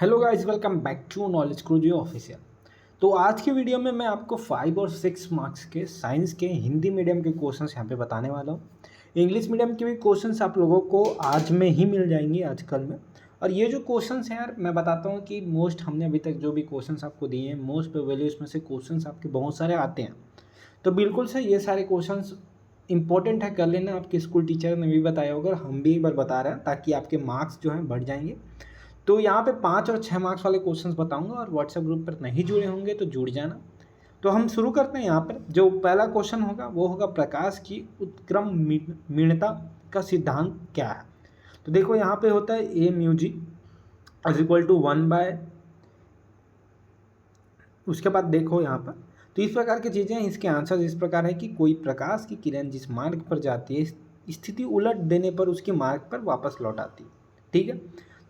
Hello guys, welcome back to Knowledge Cruzy Official. तो आज की वीडियो में मैं आपको 5 और 6 मार्क्स के साइंस के हिंदी मीडियम के क्वेश्चंस यहाँ पे बताने वाला हूँ। इंग्लिश मीडियम के भी क्वेश्चंस आप लोगों को आज में ही मिल जाएंगे आजकल में। और ये जो क्वेश्चंस हैं यार, मैं बताता हूँ कि मोस्ट हमने अभी तक जो भी क्वेश्चंस आपको दिए हैं, मोस्ट प्रोबेबली उसमें से क्वेश्चंस आपके बहुत सारे आते हैं। तो बिल्कुल से ये सारे क्वेश्चंस इंपॉर्टेंट है, कर लेना। आपके स्कूल टीचर ने भी बताया होगा, हम भी एक बार बता रहे हैं, ताकि आपके मार्क्स जो हैं बढ़ जाएंगे। तो यहाँ पे 5 और 6 मार्क्स वाले क्वेश्चंस बताऊंगा, और व्हाट्सएप ग्रुप पर नहीं जुड़े होंगे तो जुड़ जाना। तो हम शुरू करते हैं। यहाँ पर जो पहला क्वेश्चन होगा वो होगा, प्रकाश की उत्क्रमणीयता का सिद्धांत क्या है। तो देखो यहाँ पे होता है a mu g is equal to 1/। उसके बाद देखो यहाँ पर, तो इस प्रकार की चीज़ें हैं। इसके आंसर इस प्रकार है कि कोई प्रकाश की किरण जिस मार्ग पर जाती है, स्थिति उलट देने पर उसके मार्ग पर वापस लौट आती है। ठीक है,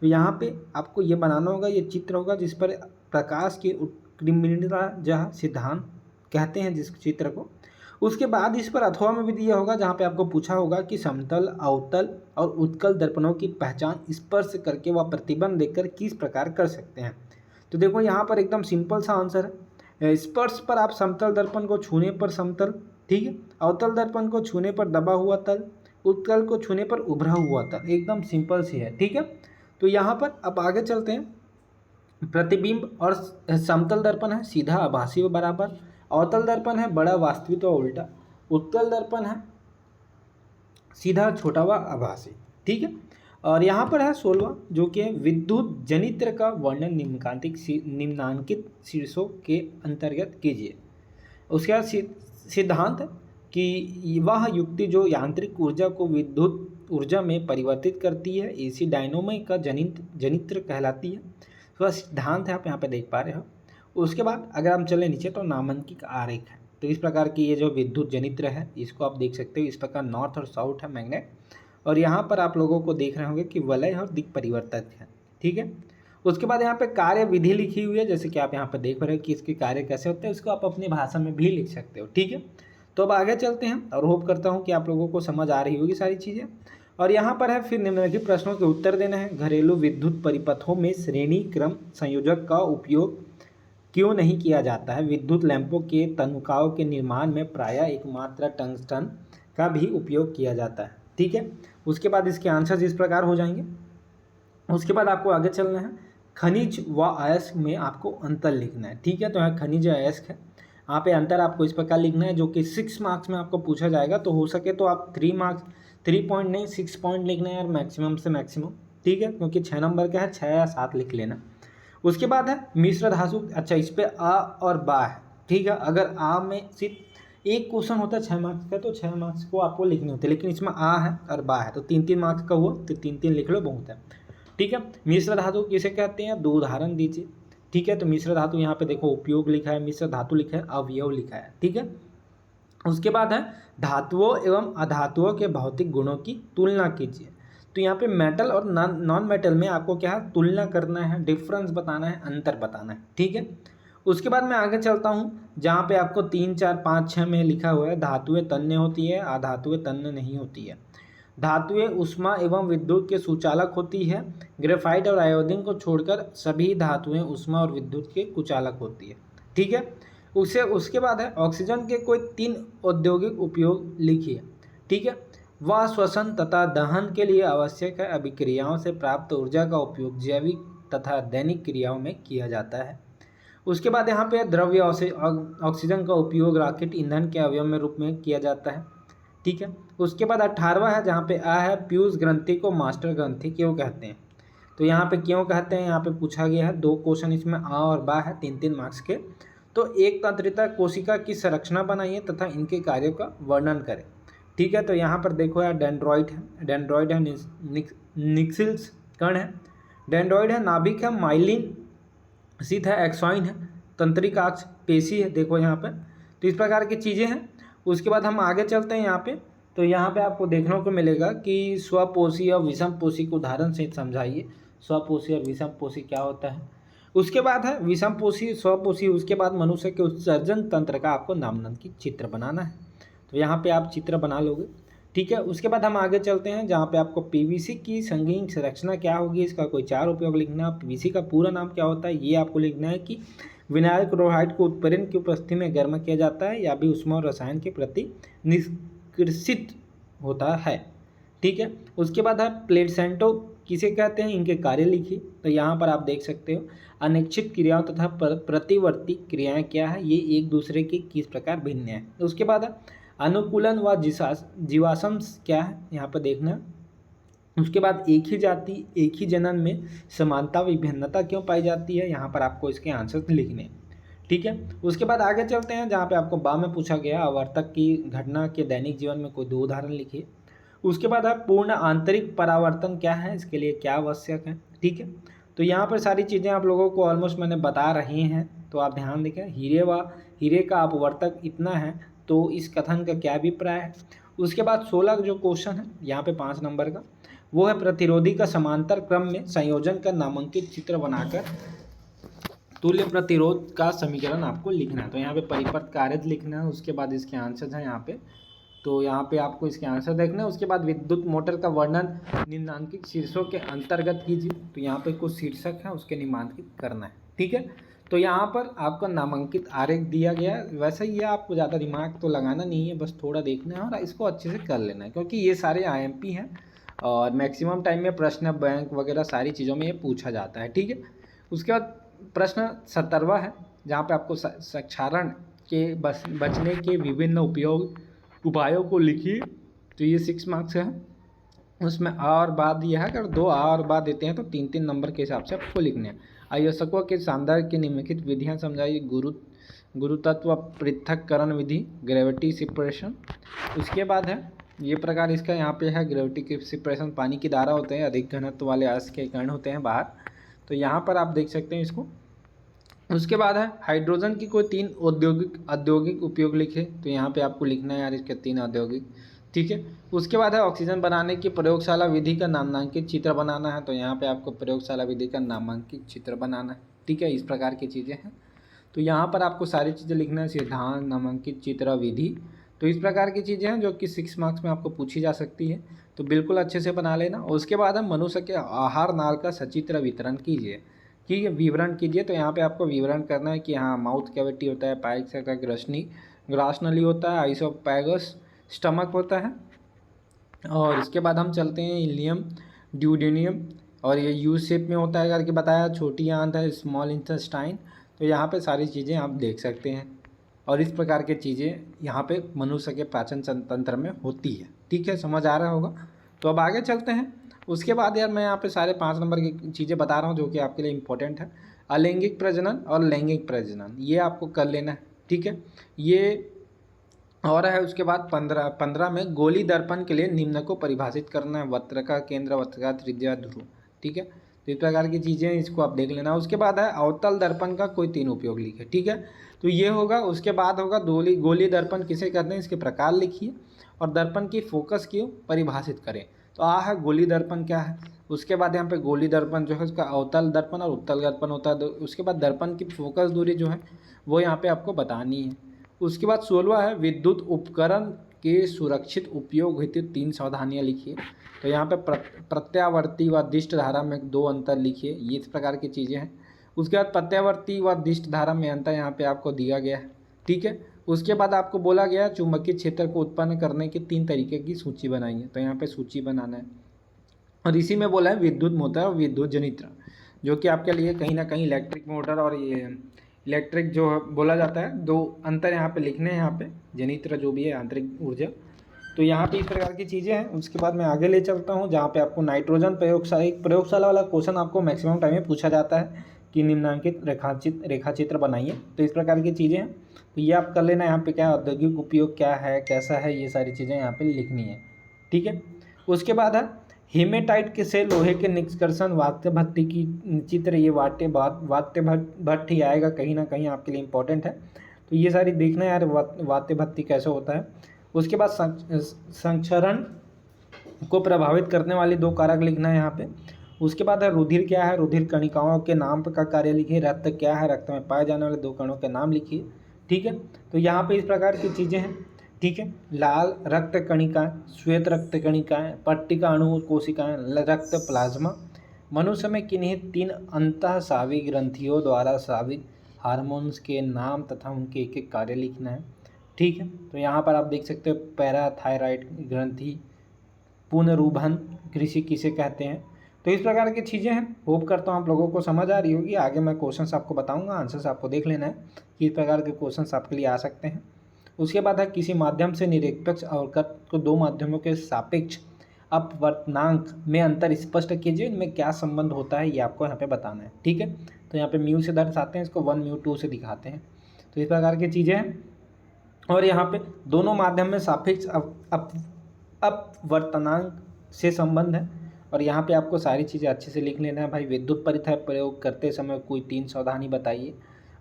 तो यहाँ पे आपको ये बनाना होगा, ये चित्र होगा जिस पर प्रकाश की उत्क्रमणीयता जहाँ सिद्धांत कहते हैं जिस चित्र को। उसके बाद इस पर अथवा में भी दिया होगा, जहाँ पे आपको पूछा होगा कि समतल, अवतल और उत्तल दर्पणों की पहचान स्पर्श करके व प्रतिबंध देकर किस प्रकार कर सकते हैं। तो देखो यहाँ पर एकदम सिंपल सा आंसर है। स्पर्श पर आप समतल दर्पण को छूने पर समतल, ठीक है, अवतल दर्पण को छूने पर दबा हुआ तल, उत्तल को छूने पर उभरा हुआ तल। एकदम सिंपल सी है, ठीक है। तो यहाँ पर अब आगे चलते हैं। प्रतिबिंब और समतल दर्पण है सीधा आभासी व बराबर, अवतल दर्पण है बड़ा वास्तविक व उल्टा, उत्तल दर्पण है सीधा छोटा व आभासी, ठीक है। और यहाँ पर है 16वां, जो कि विद्युत जनित्र का वर्णन निम्नांकित शीर्षों के अंतर्गत कीजिए। उसके बाद सिद्धांत है कि वह युक्ति जो यांत्रिक ऊर्जा को विद्युत ऊर्जा में परिवर्तित करती है, एसी डायनोमो का जनित्र कहलाती है। तो सिद्धांत है, आप यहाँ पे देख पा रहे हो। उसके बाद अगर हम चले नीचे तो नामांकित आरेख है। तो इस प्रकार की ये जो विद्युत जनित्र है, इसको आप देख सकते हो। इस प्रकार नॉर्थ और साउथ है मैग्नेट, और यहाँ पर आप लोगों को देख रहे होंगे कि वलय और दिक् परिवर्तक है, ठीक है। उसके बाद यहाँ पे कार्य विधि लिखी हुई है, जैसे कि आप यहाँ पे देख रहे हो कि इसके कार्य कैसे होते हैं। इसको आप अपनी भाषा में भी लिख सकते हो, ठीक है। तो अब आगे चलते हैं, और होप करता हूँ कि आप लोगों को समझ आ रही होगी सारी चीज़ें। और यहाँ पर है फिर निम्नलिखित प्रश्नों के उत्तर देना है। घरेलू विद्युत परिपथों में श्रेणी क्रम संयोजक का उपयोग क्यों नहीं किया जाता है। विद्युत लैंपों के तनुकाओं के निर्माण में प्रायः एकमात्र टंगस्टन का भी उपयोग किया जाता है, ठीक है। उसके बाद इसके आंसर इस प्रकार हो जाएंगे। उसके बाद आपको आगे चलना है। खनिज व अयस्क में आपको अंतर लिखना है, ठीक है। तो यहाँ खनिज अयस्क है, यहाँ पे अंतर आपको इस प्रकार लिखना है, जो कि 6 मार्क्स में आपको पूछा जाएगा। तो हो सके तो आप 3 मार्क्स, 3 पॉइंट नहीं 6 पॉइंट लिखना है यार, मैक्सिमम से मैक्सिमम, ठीक है, क्योंकि 6 नंबर का है, 6 या 7 लिख लेना। उसके बाद है मिश्र धातु। अच्छा, इस पर आ और बा है, ठीक है। अगर आ में सिर्फ एक क्वेश्चन होता है 6 मार्क्स का, तो 6 मार्क्स को आपको लिखने होते हैं, लेकिन इसमें आ है और बा है, तो 3-3 मार्क्स का हुआ, तो 3-3 लिख लो, बहुत है, ठीक है। मिश्र धातु किसे कहते हैं, 2 उदाहरण दीजिए, ठीक है। तो मिश्र धातु यहाँ पे देखो उपयोग लिखा है, मिश्र धातु लिखा है, अवयव लिखा है, ठीक है। उसके बाद है धातुओं एवं अधातुओं के भौतिक गुणों की तुलना कीजिए। तो यहाँ पे मेटल और नॉन मेटल में आपको क्या है, तुलना करना है, डिफरेंस बताना है, अंतर बताना है, ठीक है। उसके बाद मैं आगे चलता हूँ, जहाँ पे आपको 3, 4, 5, 6 में लिखा हुआ है धातुएं तन्य होती है, अधातुएं तन्य नहीं होती है। धातुएं उष्मा एवं विद्युत के सुचालक होती है। ग्रेफाइट और आयोडीन को छोड़कर सभी धातुएं उष्मा और विद्युत के कुचालक होती है, ठीक है। उसके बाद है ऑक्सीजन के कोई 3 औद्योगिक उपयोग लिखिए, ठीक है। वह श्वसन तथा दहन के लिए आवश्यक है। अभिक्रियाओं से प्राप्त ऊर्जा का उपयोग जैविक तथा दैनिक क्रियाओं में किया जाता है। उसके बाद यहाँ पे द्रव्य ऑक्सीजन का उपयोग रॉकेट ईंधन के अवयव में रूप में किया जाता है, ठीक है। उसके बाद 18वां है, जहाँ पे आ है पीयूष ग्रंथि को मास्टर ग्रंथि क्यों कहते हैं। तो यहाँ पे क्यों कहते हैं, यहाँ पे पूछा गया है। 2 क्वेश्चन इसमें आ और बा है, 3-3 मार्क्स के। तो एक तंत्रिका कोशिका की संरचना बनाइए तथा इनके कार्यों का वर्णन करें, ठीक है। तो यहाँ पर देखो यार, डेंड्रॉइड है, निक्सिल्स कण है, डेंड्रॉइड है, नाभिक है, माइलिन शीत है, एक्सॉइन है, तंत्रिकाक्ष पेशी है, देखो यहाँ पे। तो इस प्रकार की चीज़ें हैं। उसके बाद हम आगे चलते हैं यहाँ पे। तो यहाँ पे आपको देखने को मिलेगा कि स्वपोषी और विषमपोषी को उदाहरण से समझाइए। स्वपोषी और विषमपोषी क्या होता है। उसके बाद है विषमपोषी, स्वपोषी। उसके बाद मनुष्य के उत्सर्जन तंत्र का आपको नामांकित चित्र बनाना है। तो यहाँ पे आप चित्र बना लोगे। ठीक है। उसके बाद हम आगे चलते हैं जहाँ पे आपको पीवीसी की संगीन संरचना क्या होगी, इसका कोई 4 उपयोग लिखना है। पीवीसी का पूरा नाम क्या होता है ये आपको लिखना है कि विनाइल क्लोराइड को उत्प्रेरण की उपस्थिति में गर्म किया जाता है या भी ऊष्मा और रसायन के प्रति निष्क्रिसित होता है। ठीक है। उसके बाद है प्लेसेंटो किसे कहते हैं, इनके कार्य लिखिए। तो यहाँ पर आप देख सकते हो अनिश्चित क्रियाओं तथा प्रतिवर्ती क्रियाएं क्या है, ये एक दूसरे के किस प्रकार भिन्न है। उसके बाद है अनुकूलन व जीवाश्म क्या है, यहाँ पर देखना। उसके बाद एक ही जाति एक ही जनन में समानता विभिन्नता क्यों पाई जाती है, यहाँ पर आपको इसके आंसर लिखने। ठीक है। उसके बाद आगे चलते हैं जहाँ पे आपको बा में पूछा गया आवर्तक की घटना के दैनिक जीवन में कोई 2 उदाहरण लिखिए। उसके बाद आप पूर्ण आंतरिक परावर्तन क्या है, इसके लिए क्या आवश्यक है। ठीक है। तो यहाँ पर सारी चीज़ें आप लोगों को ऑलमोस्ट मैंने बता रही हैं, तो आप ध्यान देखें। हीरे का अपवर्तक इतना है, तो इस कथन का क्या अभिप्राय है। उसके बाद 16 जो क्वेश्चन है यहाँ पे 5 नंबर का, वो है प्रतिरोधी का समांतर क्रम में संयोजन का नामांकित चित्र बनाकर तुल्य प्रतिरोध का समीकरण आपको लिखना है। तो यहाँ पे परिपथ कार्य लिखना है। उसके बाद इसके आंसर हैं यहाँ पे, तो यहाँ पे आपको इसके आंसर देखना है। उसके बाद विद्युत मोटर का वर्णन निम्नांकित शीर्षों के अंतर्गत कीजिए। तो यहाँ पे कुछ शीर्षक है उसके निम्नांकित करना है। ठीक है। तो यहाँ पर आपका नामांकित आरेख दिया गया है। वैसे ये आपको ज़्यादा दिमाग तो लगाना नहीं है, बस थोड़ा देखना है और इसको अच्छे से कर लेना है, क्योंकि ये सारे आईएमपी हैं और मैक्सिमम टाइम में प्रश्न बैंक वगैरह सारी चीज़ों में ये पूछा जाता है। ठीक है। उसके बाद प्रश्न 17वां है जहाँ पे आपको साक्षारण के बचने के विभिन्न उपायों को लिखिए। तो ये 6 मार्क्स है। उसमें आ और बाद यह है, अगर 2 आ और बाद देते हैं तो 3-3 नंबर के हिसाब से आपको लिखने हैं। आयस्कों के सांद्र की निम्नलिखित विधियाँ समझाइए। गुरुतत्व पृथक्करण विधि, ग्रेविटी सेपरेशन। उसके बाद है ये प्रकार इसका यहाँ पे है ग्रेविटी की सेपरेशन, पानी की धारा होते हैं, अधिक घनत्व वाले आयस्क के कण होते हैं बाहर, तो यहाँ पर आप देख सकते हैं इसको। उसके बाद है हाइड्रोजन की कोई 3 औद्योगिक उपयोग लिखे। तो यहाँ पे आपको लिखना है यार इसके 3 औद्योगिक। ठीक है। उसके बाद है ऑक्सीजन बनाने की प्रयोगशाला विधि का नामांकित चित्र बनाना है। तो यहाँ पे आपको प्रयोगशाला विधि का नामांकित चित्र बनाना है। ठीक है। इस प्रकार की चीज़ें हैं, तो यहाँ पर आपको सारी चीज़ें लिखना है, सिद्धांत, नामांकित चित्र, विधि। तो इस प्रकार की चीज़ें हैं जो कि 6 मार्क्स में आपको पूछी जा सकती है, तो बिल्कुल अच्छे से बना लेना। उसके बाद हम मनुष्य के आहार नाल का सचित्र वितरण कीजिए, कि विवरण कीजिए। तो यहाँ पे आपको विवरण करना है कि हाँ माउथ कैविटी होता है, पाइक का ग्रासनली होता है, आइसोपैगस स्टमक होता है। और इसके बाद हम चलते हैं इलियम ड्यूडेनियम, और ये यू शेप में होता है करके बताया। छोटी आंत है स्मॉल इंटेस्टाइन। तो यहाँ पे सारी चीज़ें आप देख सकते हैं और इस प्रकार की चीज़ें यहाँ पे मनुष्य के पाचन तंत्र में होती है। ठीक है, समझ आ रहा होगा। तो अब आगे चलते हैं। उसके बाद यार मैं यहाँ पे सारे 5 नंबर की चीज़ें बता रहा हूँ जो कि आपके लिए इम्पोर्टेंट है। अलैंगिक प्रजनन और लैंगिक प्रजनन ये आपको कर लेना है। ठीक है। ये और है उसके बाद 15 में गोली दर्पण के लिए निम्न को परिभाषित करना है। वक्र केंद्र, वक्र त्रिज्या, ध्रुव। ठीक है। तो इस प्रकार की चीज़ें इसको आप देख लेना। उसके बाद है अवतल दर्पण का कोई 3 उपयोग लिखे। ठीक है। तो ये होगा। उसके बाद होगा गोली दर्पण किसे कहते हैं, इसके प्रकार लिखिए और दर्पण की फोकस की परिभाषित करें। तो आ है गोली दर्पण क्या है। उसके बाद यहाँ पे गोली दर्पण जो है उसका अवतल दर्पण और उत्तल दर्पण होता है। उसके बाद दर्पण की फोकस दूरी जो है वो यहाँ पे आपको बतानी है। उसके बाद 16वां है विद्युत उपकरण के सुरक्षित उपयोग हेतु 3 सावधानियाँ लिखिए। तो यहाँ पे प्रत्यावर्ती व दिष्ट धारा में 2 अंतर लिखिए। ये इस प्रकार की चीज़ें हैं। उसके बाद प्रत्यावर्ती व दिष्ट धारा में अंतर यहाँ पे आपको दिया गया है। ठीक है। उसके बाद आपको बोला गया चुंबकीय क्षेत्र को उत्पन्न करने के 3 तरीके की सूची बनाइए। तो यहाँ पे सूची बनाना है और इसी में बोला है विद्युत मोटर और विद्युत जनित्र, जो कि आपके लिए कहीं ना कहीं इलेक्ट्रिक मोटर और ये इलेक्ट्रिक जो बोला जाता है। 2 अंतर यहाँ पे लिखने हैं। यहाँ पे जनित्र जो भी है आंतरिक ऊर्जा। तो यहाँ पे इस प्रकार की चीज़ें हैं। उसके बाद मैं आगे ले चलता हूँ जहाँ पे आपको नाइट्रोजन प्रयोगशाला वाला क्वेश्चन आपको मैक्सिमम टाइम में पूछा जाता है कि निम्नांकित रेखाचित्र बनाइए। तो इस प्रकार की चीज़ें हैं, तो ये आप कर लेना। यहाँ पे क्या औद्योगिक उपयोग क्या है, कैसा है, ये सारी चीज़ें यहाँ पे लिखनी है। ठीक है। उसके बाद है हेमेटाइट के से लोहे के निष्कर्षण वात्य भट्टी की चित्र। ये वात्य भट्ट ही आएगा कहीं ना कहीं, आपके लिए इम्पोर्टेंट है। तो ये सारी देखना है यार वात्य भट्टी कैसे होता है। उसके बाद संक्षरण को प्रभावित करने वाली 2 कारक लिखना है यहाँ पे। उसके बाद है रुधिर क्या है, रुधिर कणिकाओं के नाम का कार्य लिखिए। रक्त क्या है, रक्त में पाए जाने वाले 2 कणों के नाम लिखिए। ठीक है। तो यहाँ पे इस प्रकार की चीज़ें हैं। ठीक है। लाल रक्त कणिकाएं, श्वेत रक्त कणिकाएं, पट्टिका अणु कोशिकाएं, रक्त प्लाज्मा। मनुष्य में किन्हीं 3 अंतःस्रावी ग्रंथियों द्वारा स्रावित हार्मोन्स के नाम तथा उनके एक एक कार्य लिखना है। ठीक है, तो यहाँ पर आप देख सकते हो पैराथायराइड ग्रंथि, पुनरुभन कृषि किसे कहते हैं। तो इस प्रकार की चीज़ें हैं। होप करता हूँ आप लोगों को समझ आ रही होगी। आगे मैं क्वेश्चंस आपको बताऊंगा, आंसर्स आपको देख लेना है कि इस प्रकार के क्वेश्चंस आपके लिए आ सकते हैं। उसके बाद है किसी माध्यम से निरपेक्ष अवकत को 2 माध्यमों के सापेक्ष अपवर्तनांक में अंतर स्पष्ट कीजिए, इनमें क्या संबंध होता है ये आपको यहाँ पे बताना है। ठीक है, तो यहाँ पे म्यू से दर्शाते हैं, इसको 1 म्यू 2 से दिखाते हैं। तो इस प्रकार की चीज़ें हैं। और यहाँ पे दोनों माध्यम में सापेक्ष अपवर्तनांक से संबंध है। और यहाँ पे आपको सारी चीज़ें अच्छे से लिख लेना है भाई। विद्युत परिपथ प्रयोग करते समय कोई 3 सावधानी बताइए।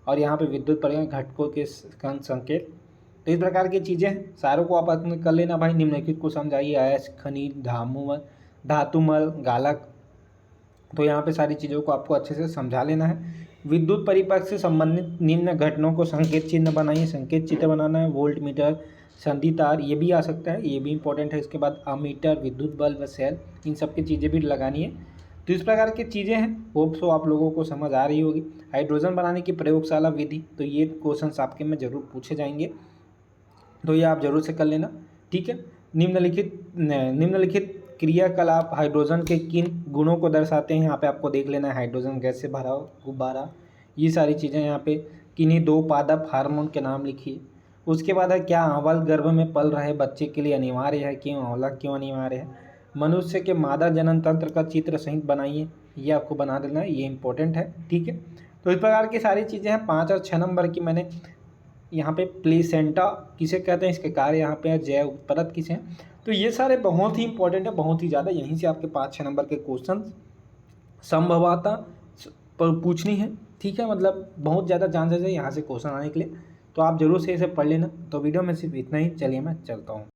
और यहाँ पे विद्युत परिपथ घटकों के संकेत। तो इस प्रकार की चीज़ें हैं, सारों को आप अपने कर लेना भाई। निम्नलिखित को समझाइए, अयस्क, खनिज, धातुमल, गालक। तो यहाँ पे सारी चीज़ों को आपको अच्छे से समझा लेना है। विद्युत परिपथ से संबंधित निम्न घटनों को संकेत चिन्ह बनाइए। संकेत चिन्ह बनाना है वोल्ट मीटर, संधि तार, ये भी आ सकता है, ये भी इंपॉर्टेंट है। इसके बाद अमीटर, विद्युत बल्ब, सेल, इन सब की चीज़ें भी लगानी है। तो इस प्रकार की चीज़ें हैं। होप सो आप लोगों को समझ आ रही होगी। हाइड्रोजन बनाने की प्रयोगशाला विधि, तो ये क्वेश्चंस आपके में जरूर पूछे जाएंगे, तो ये आप जरूर से कर लेना। ठीक है, निम्नलिखित क्रियाकलाप हाइड्रोजन के किन गुणों को दर्शाते हैं, यहाँ पे आपको देख लेना है। हाइड्रोजन गैस से भरा गुब्बारा, ये सारी चीज़ें यहाँ पे। किन्हीं 2 पादप हार्मोन के नाम लिखिए। उसके बाद है क्या आंवल गर्भ में पल रहे बच्चे के लिए अनिवार्य है, क्यों आंवला क्यों अनिवार्य है। मनुष्य के मादा जनन तंत्र का चित्र सहित बनाइए, ये आपको बना देना है, ये इंपॉर्टेंट है। ठीक है, तो इस प्रकार की सारी चीज़ें हैं। 5 और 6 नंबर की मैंने यहाँ पे प्लेसेंटा किसे कहते हैं, इसके कार्य यहाँ पे है। जैव परत किसे हैं। तो ये सारे बहुत ही इंपॉर्टेंट है, बहुत ही ज़्यादा। यहीं से आपके 5-6 नंबर के क्वेश्चन संभवतः पूछनी है। ठीक है, मतलब बहुत ज़्यादा चांसेस है यहाँ से क्वेश्चन आने के लिए। तो आप जरूर से इसे पढ़ लेना। तो वीडियो में सिर्फ इतना ही। चलिए मैं चलता हूँ।